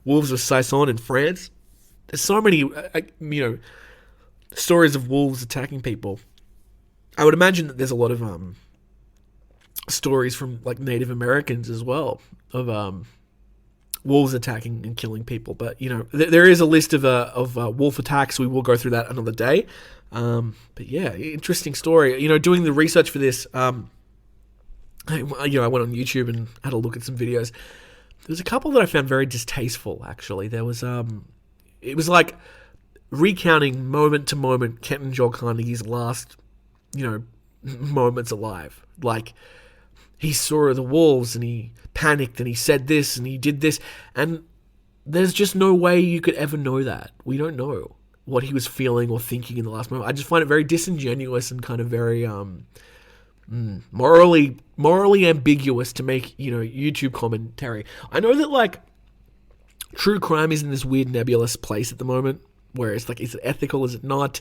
wolves of Saison in France. There's so many, stories of wolves attacking people. I would imagine that there's a lot of stories from Native Americans as well of wolves attacking and killing people. But there is a list of wolf attacks. We will go through that another day. But yeah, interesting story. Doing the research for this, I went on YouTube and had a look at some videos. There's a couple that I found very distasteful. Actually, there was it was like recounting moment to moment Kenton Joel Carnegie's last, moments alive. He saw the wolves and he panicked and he said this and he did this, and there's just no way you could ever know that. We don't know what he was feeling or thinking in the last moment. I just find it very disingenuous and kind of very morally ambiguous to make YouTube commentary. I know that true crime is in this weird nebulous place at the moment, where it's is it ethical, is it not?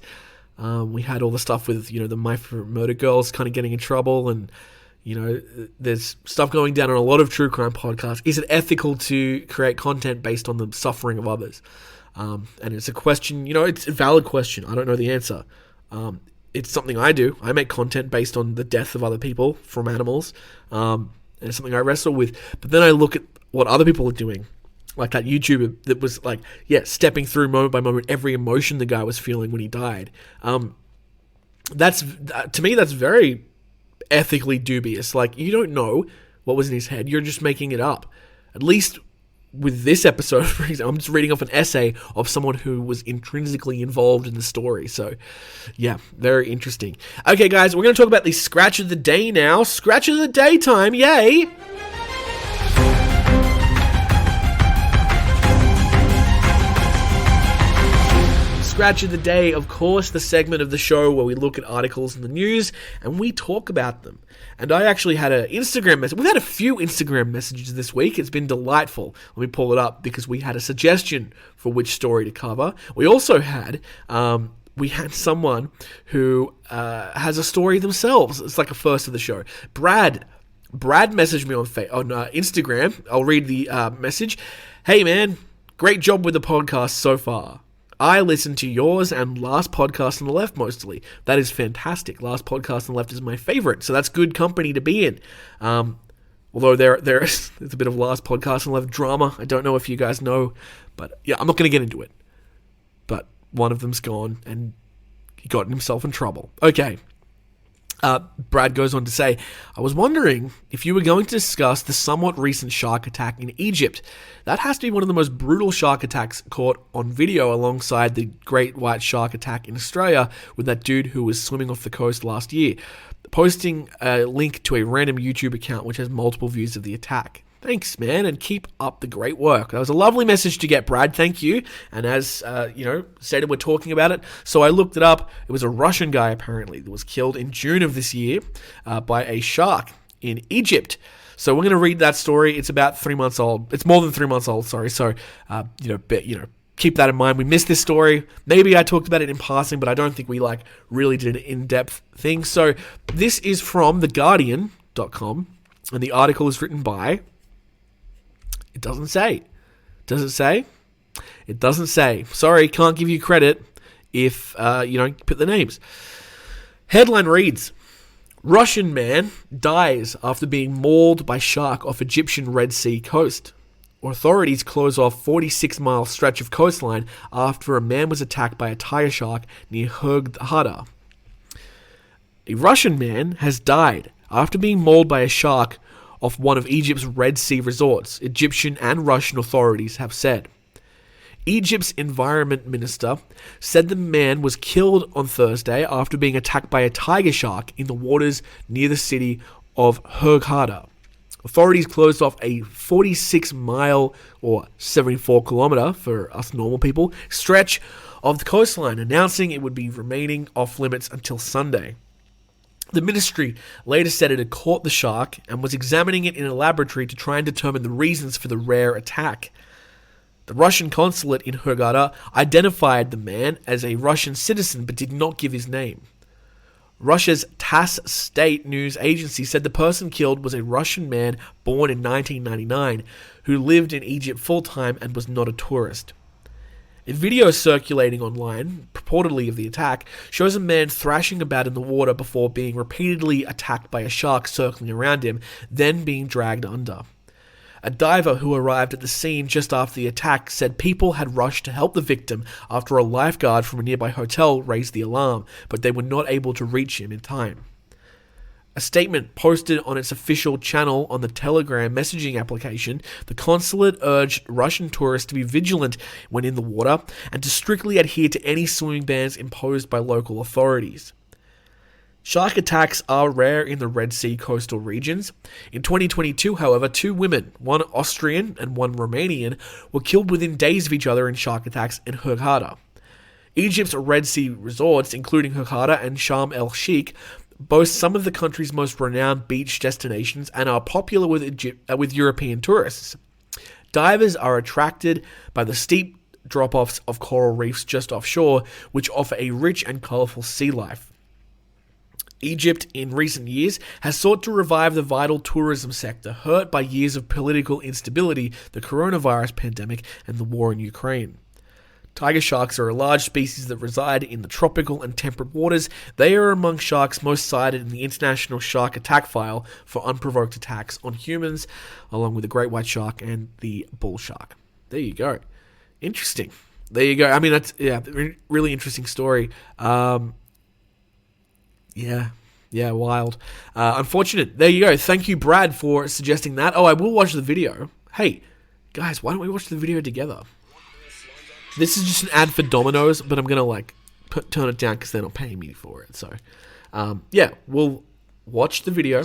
We had all the stuff with the My Favorite Murder Girls kind of getting in trouble, and there's stuff going down on a lot of true crime podcasts. Is it ethical to create content based on the suffering of others? And it's a question, it's a valid question. I don't know the answer. It's something I do. I make content based on the death of other people from animals. And it's something I wrestle with. But then I look at what other people are doing. Like that YouTuber that was stepping through moment by moment every emotion the guy was feeling when he died. To me, that's very ethically dubious. You don't know what was in his head. You're just making it up. At least with this episode, for example, I'm just reading off an essay of someone who was intrinsically involved in the story. So, yeah, very interesting. Okay, guys, we're going to talk about the Scratch of the Day now. Scratch of the Day time, yay! Scratch of the Day, of course, the segment of the show where we look at articles in the news and we talk about them. And I actually had an Instagram message. We've had a few Instagram messages this week. It's been delightful. Let me pull it up because we had a suggestion for which story to cover. We also had someone who has a story themselves. It's like a first of the show. Brad messaged me on Instagram. I'll read the message. Hey man, great job with the podcast so far. I listened to yours and Last Podcast on the Left mostly. That is fantastic. Last Podcast on the Left is my favorite, so that's good company to be in. Although there's a bit of last podcast and a lot of drama. I don't know if you guys know, but yeah, I'm not going to get into it. But one of them's gone, and he got himself in trouble. Okay. Brad goes on to say, I was wondering if you were going to discuss the somewhat recent shark attack in Egypt. That has to be one of the most brutal shark attacks caught on video alongside the great white shark attack in Australia with that dude who was swimming off the coast last year, posting a link to a random YouTube account which has multiple views of the attack. Thanks, man, and keep up the great work. That was a lovely message to get, Brad. Thank you. And as, stated, we're talking about it. So I looked it up. It was a Russian guy, apparently, that was killed in June of this year by a shark in Egypt. So we're going to read that story. It's about 3 months old. It's more than 3 months old, sorry. So, keep that in mind. We missed this story. Maybe I talked about it in passing, but I don't think we, really did an in-depth thing. So this is from theguardian.com, and the article is written by... It doesn't say. Does it say? It doesn't say. Sorry, can't give you credit if you don't put the names. Headline reads, Russian man dies after being mauled by shark off Egyptian Red Sea coast. Authorities close off 46-mile stretch of coastline after a man was attacked by a tiger shark near Hurghada. A Russian man has died after being mauled by a shark off one of Egypt's Red Sea resorts, Egyptian and Russian authorities have said. Egypt's environment minister said the man was killed on Thursday after being attacked by a tiger shark in the waters near the city of Hurghada. Authorities closed off a 46-mile or 74-kilometer, for us normal people, stretch of the coastline, announcing it would be remaining off limits until Sunday. The ministry later said it had caught the shark and was examining it in a laboratory to try and determine the reasons for the rare attack. The Russian consulate in Hurghada identified the man as a Russian citizen but did not give his name. Russia's TASS state news agency said the person killed was a Russian man born in 1999 who lived in Egypt full-time and was not a tourist. A video circulating online, purportedly of the attack, shows a man thrashing about in the water before being repeatedly attacked by a shark circling around him, then being dragged under. A diver who arrived at the scene just after the attack said people had rushed to help the victim after a lifeguard from a nearby hotel raised the alarm, but they were not able to reach him in time. A statement posted on its official channel on the Telegram messaging application, the consulate urged Russian tourists to be vigilant when in the water and to strictly adhere to any swimming bans imposed by local authorities. Shark attacks are rare in the Red Sea coastal regions. In 2022, however, 2 women, one Austrian and one Romanian, were killed within days of each other in shark attacks in Hurghada. Egypt's Red Sea resorts, including Hurghada and Sharm el-Sheikh, boast some of the country's most renowned beach destinations and are popular with European tourists. Divers are attracted by the steep drop-offs of coral reefs just offshore, which offer a rich and colourful sea life. Egypt, in recent years, has sought to revive the vital tourism sector hurt by years of political instability, the coronavirus pandemic, and the war in Ukraine. Tiger sharks are a large species that reside in the tropical and temperate waters. They are among sharks most cited in the International Shark Attack File for unprovoked attacks on humans, along with the great white shark and the bull shark. There you go. Interesting. There you go. I mean, that's, really interesting story. Wild. Unfortunate. There you go. Thank you, Brad, for suggesting that. Oh, I will watch the video. Hey, guys, why don't we watch the video together? This is just an ad for Domino's, but I'm going to turn it down because they're not paying me for it. So, we'll watch the video.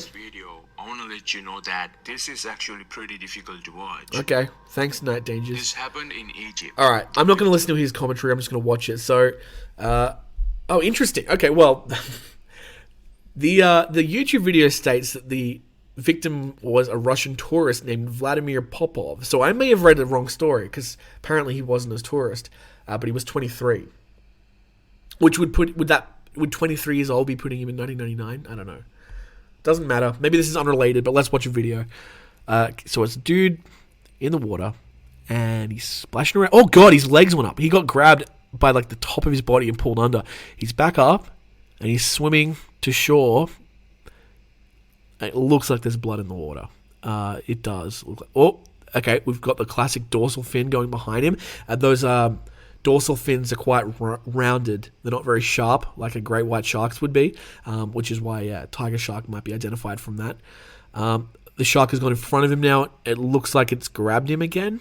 I want to let you know that this is actually pretty difficult to watch. Okay, thanks, Night Dangers. This happened in Egypt. All right, I'm not going to listen to his commentary. I'm just going to watch it. So, interesting. Okay, well, the YouTube video states that the victim was a Russian tourist named Vladimir Popov. So I may have read the wrong story because apparently he wasn't a tourist, but he was 23. Which would 23 years old be putting him in 1999? I don't know. Doesn't matter. Maybe this is unrelated, but let's watch a video. So it's a dude in the water and he's splashing around. Oh god, his legs went up. He got grabbed by the top of his body and pulled under. He's back up and he's swimming to shore. It looks like there's blood in the water. It does. Oh, okay. We've got the classic dorsal fin going behind him. Those dorsal fins are quite rounded. They're not very sharp like a great white shark's would be, which is why tiger shark might be identified from that. The shark has gone in front of him now. It looks like it's grabbed him again.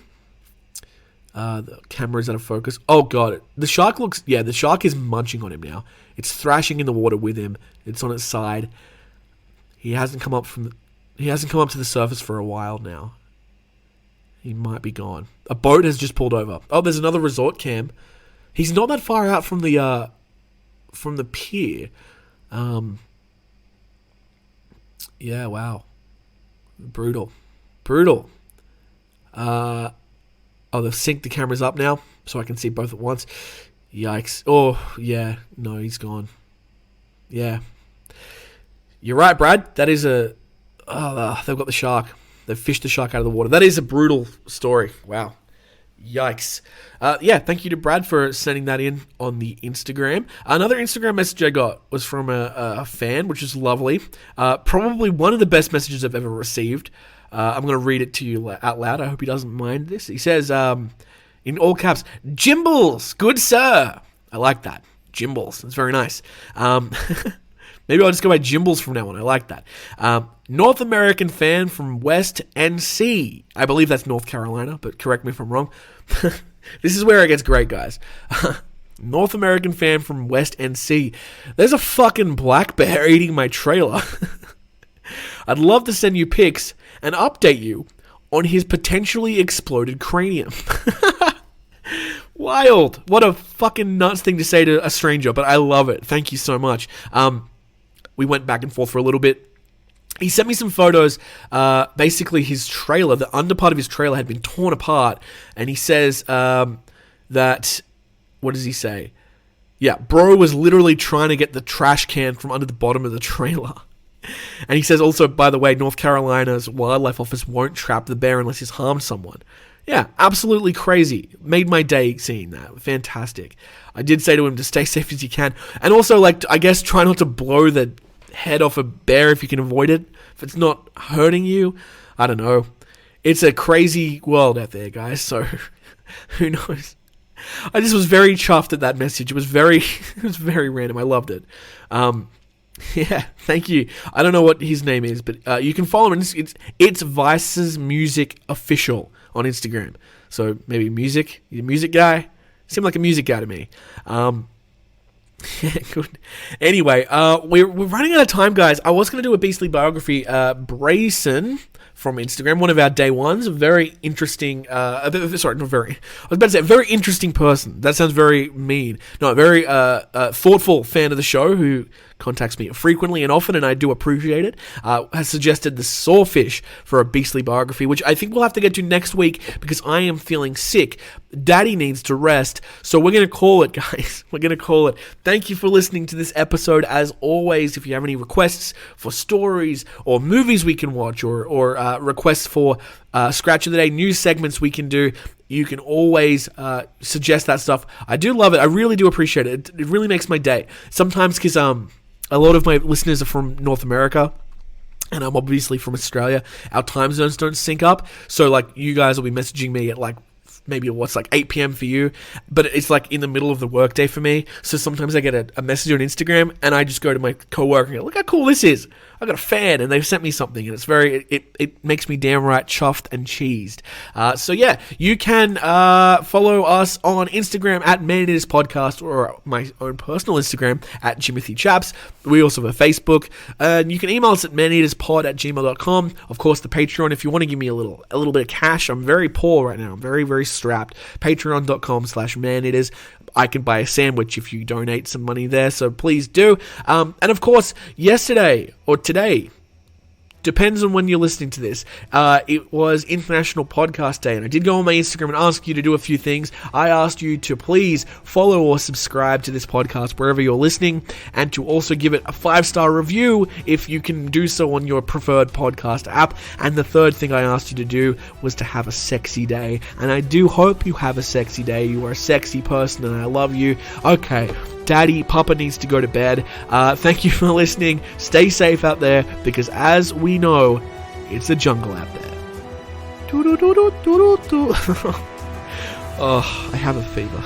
The camera's out of focus. Oh god, the shark is munching on him now. It's thrashing in the water with him. It's on its side. He hasn't come up to the surface for a while now. He might be gone. A boat has just pulled over. Oh, there's another resort cam. He's not that far out from the pier. Yeah, wow. Brutal. Oh, they've synced the cameras up now, so I can see both at once. Yikes. Oh, yeah. No, he's gone. Yeah. You're right, Brad. That is they've got the shark. They've fished the shark out of the water. That is a brutal story. Wow. Yikes. Yeah, thank you to Brad for sending that in on the Instagram. Another Instagram message I got was from a fan, which is lovely. Probably one of the best messages I've ever received. I'm going to read it to you out loud. I hope he doesn't mind this. He says, in all caps, Jimbles, good sir. I like that. Jimbles. That's very nice. Maybe I'll just go by Jimbles from now on. I like that. North American fan from West NC. I believe that's North Carolina, but correct me if I'm wrong. This is where it gets great, guys. North American fan from West NC. There's a fucking black bear eating my trailer. I'd love to send you pics and update you on his potentially exploded cranium. Wild. What a fucking nuts thing to say to a stranger, but I love it. Thank you so much. We went back and forth for a little bit. He sent me some photos. Basically, his trailer, the underpart of his trailer had been torn apart. And he says that... What does he say? Yeah, bro was literally trying to get the trash can from under the bottom of the trailer. And he says also, by the way, North Carolina's wildlife office won't trap the bear unless he's harmed someone. Yeah, absolutely crazy. Made my day seeing that. Fantastic. I did say to him to stay safe as you can. And also, like, I guess try not to blow the head off a bear if you can avoid it. If it's not hurting you. I don't know. It's a crazy world out there, guys. So, who knows? I just was very chuffed at that message. It was very random. I loved it. Yeah, thank you. I don't know what his name is, but you can follow him. It's Vice's Music Official on Instagram. So maybe music. You're a music guy. Seemed like a music guy to me. Yeah, good. Anyway, we're running out of time, guys. I was going to do a beastly biography. Brayson from Instagram, one of our day ones, a very interesting, sorry, not very, I was about to say a very interesting person. That sounds very mean. No, a very thoughtful fan of the show who contacts me frequently and often, and I do appreciate it, has suggested the Sawfish for a beastly biography, which I think we'll have to get to next week because I am feeling sick. Daddy needs to rest, so we're going to call it, guys. We're going to call it. Thank you for listening to this episode. As always, if you have any requests for stories or movies we can watch or requests for Scratch of the Day, news segments we can do, you can always suggest that stuff. I do love it. I really do appreciate it. It really makes my day. Sometimes because a lot of my listeners are from North America, and I'm obviously from Australia. Our time zones don't sync up, so like you guys will be messaging me at like maybe what's like 8 p.m. for you, but it's like in the middle of the workday for me. So sometimes I get a message on Instagram, and I just go to my coworker and go, look how cool this is. I got a fan, and they've sent me something, and it's very, it makes me damn right chuffed and cheesed. So yeah, you can follow us on Instagram at Man It Is Podcast, or my own personal Instagram at Jimothy Chaps. We also have a Facebook, and you can email us at manitispod@gmail.com. Of course, the Patreon, if you want to give me a little bit of cash. I'm very poor right now. I'm very, very strapped. Patreon.com/manitis. I can buy a sandwich if you donate some money there, so please do. And of course, yesterday or today, depends on when you're listening to this, it was International Podcast Day, and I did go on my Instagram and ask you to do a few things. I asked you to please follow or subscribe to this podcast wherever you're listening, and to also give it a 5-star review if you can do so on your preferred podcast app. And the third thing I asked you to do was to have a sexy day, and I do hope you have a sexy day. You are a sexy person, and I love you. Okay, Daddy, Papa needs to go to bed. Thank you for listening. Stay safe out there, because as we know, It's a jungle out there. Doo-doo-doo-doo-doo-doo. Oh, I have a fever.